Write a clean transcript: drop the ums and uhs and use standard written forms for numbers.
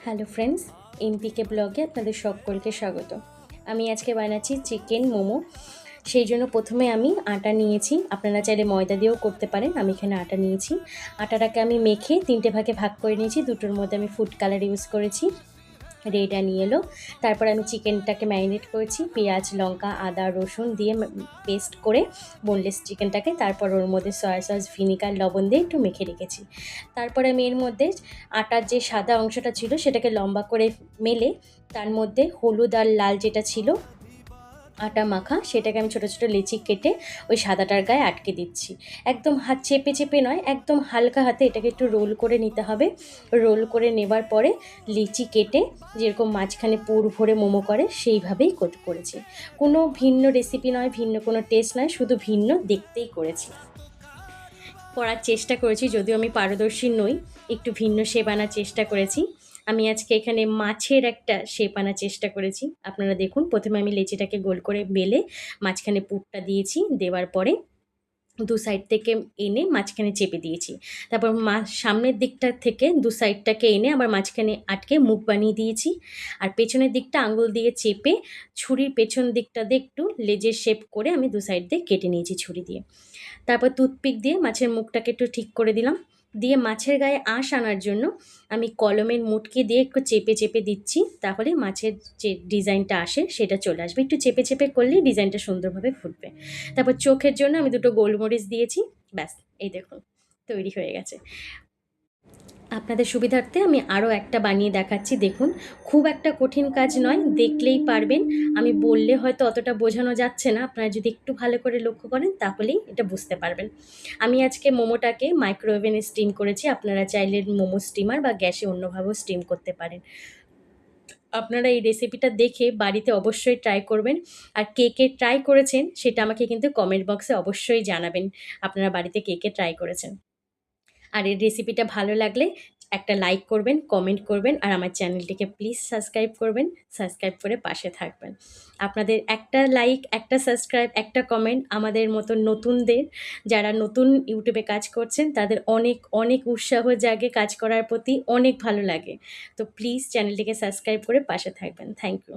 Hello friends, এমপিকে ব্লগে আপনাদের সকলকে স্বাগত। আমি আজকে বানাচ্ছি চিকেন মোমো। সেই জন্য প্রথমে আমি আটা নিয়েছি, আপনারা চাইলে ময়দা দিয়েও করতে পারেন। আমি এখানে আটা নিয়েছি। আটাটাকে আমি মেখে 3টে ভাগে ভাগ করে নিয়েছি। দুটোর মধ্যে আমি ফুড কালার ইউজ করেছি, রেড অ্যান্ড ইয়েলো। তারপর আমি চিকেনটাকে ম্যারিনেট করেছি পেঁয়াজ, লঙ্কা, আদা, রসুন দিয়ে পেস্ট করে বোনলেস চিকেনটাকে। তারপর ওর মধ্যে সয়া সস, ভিনিগার, লবণ দিয়ে একটু মেখে রেখেছি। তারপরে আমি এর মধ্যে আটার যে সাদা অংশটা ছিল সেটাকে লম্বা করে মেলে তার মধ্যে হলুদ আর লাল যেটা ছিল আটা মাখা, সেটাকে আমি ছোটো ছোটো লেচি কেটে ওই সাদাটার গায়ে আটকে দিচ্ছি। একদম হাত চেপে চেপে নয়, একদম হালকা হাতে এটাকে একটু রোল করে নিতে হবে। রোল করে নেবার পরে লিচি কেটে যেরকম মাঝখানে পুর ভরে মোমো করে সেইভাবেই করেছি। কোনো ভিন্ন রেসিপি নয়, ভিন্ন কোনো টেস্ট নয়, শুধু ভিন্ন দেখতেই করেছি। করার চেষ্টা করেছি, যদিও আমি পারদর্শী নই, একটু ভিন্ন শেপ আনার চেষ্টা করেছি। আমি আজকে এখানে মাছের একটা শেপ আনার চেষ্টা করেছি। আপনারা দেখুন, প্রথমে আমি লেচিটাকে গোল করে বেলে মাঝখানে পুরটা দিয়েছি। দেওয়ার পরে দু সাইড থেকে এনে মাঝখানে চেপে দিয়েছি। তারপর সামনের দিকটা থেকে দু সাইডটাকে এনে আবার মাঝখানে আটকে মুখ বানিয়ে দিয়েছি। আর পেছনের দিকটা আঙুল দিয়ে চেপে ছুরির পেছন দিকটা দিয়ে একটু লেজের শেপ করে আমি দু সাইড দিয়ে কেটে নিয়েছি ছুরি দিয়ে। তারপর টুথপিক দিয়ে মাছের মুখটাকে একটু ঠিক করে দিলাম। দিয়ে মাছের গায়ে আঁশ আনার জন্য আমি কলমের মুটকি দিয়ে একটু চেপে চেপে দিচ্ছি, তাহলে মাছের যে ডিজাইনটা আসে সেটা চলে আসবে। একটু চেপে চেপে করলেই ডিজাইনটা সুন্দরভাবে ফুটবে। তারপর চোখের জন্য আমি দুটো গোলমরিচ দিয়েছি। ব্যাস, এই দেখুন তৈরি হয়ে গেছে। আপনাদের সুবিধার্থে আমি আরও একটা বানিয়ে দেখাচ্ছি, দেখুন। খুব একটা কঠিন কাজ নয়, দেখলেই পারবেন। আমি বললে হয়তো অতটা বোঝানো যাচ্ছে না, আপনারা যদি একটু ভালো করে লক্ষ্য করেন তাহলেই এটা বুঝতে পারবেন। আমি আজকে মোমোটাকে মাইক্রোওভেনে স্টিম করেছি। আপনারা চাইলে মোমো স্টিমার বা গ্যাসে অন্যভাবেও স্টিম করতে পারেন। আপনারা এই রেসিপিটা দেখে বাড়িতে অবশ্যই ট্রাই করবেন। আর কে কে ট্রাই করেছেন সেটা আমাকে কিন্তু কমেন্ট বক্সে অবশ্যই জানাবেন, আপনারা বাড়িতে কে কে ট্রাই করেছেন। আর এই রেসিপিটা ভালো লাগলে একটা লাইক করবেন, কমেন্ট করবেন, আর আমার চ্যানেলটিকে প্লিজ সাবস্ক্রাইব করবেন। সাবস্ক্রাইব করে পাশে থাকবেন। আপনাদের একটা লাইক, একটা সাবস্ক্রাইব, একটা কমেন্ট আমাদের মতো নতুনদের, যারা নতুন ইউটিউবে কাজ করছেন, তাদের অনেক অনেক উৎসাহ জাগে কাজ করার প্রতি, অনেক ভালো লাগে। তো প্লিজ চ্যানেলটিকে সাবস্ক্রাইব করে পাশে থাকবেন। Thank you.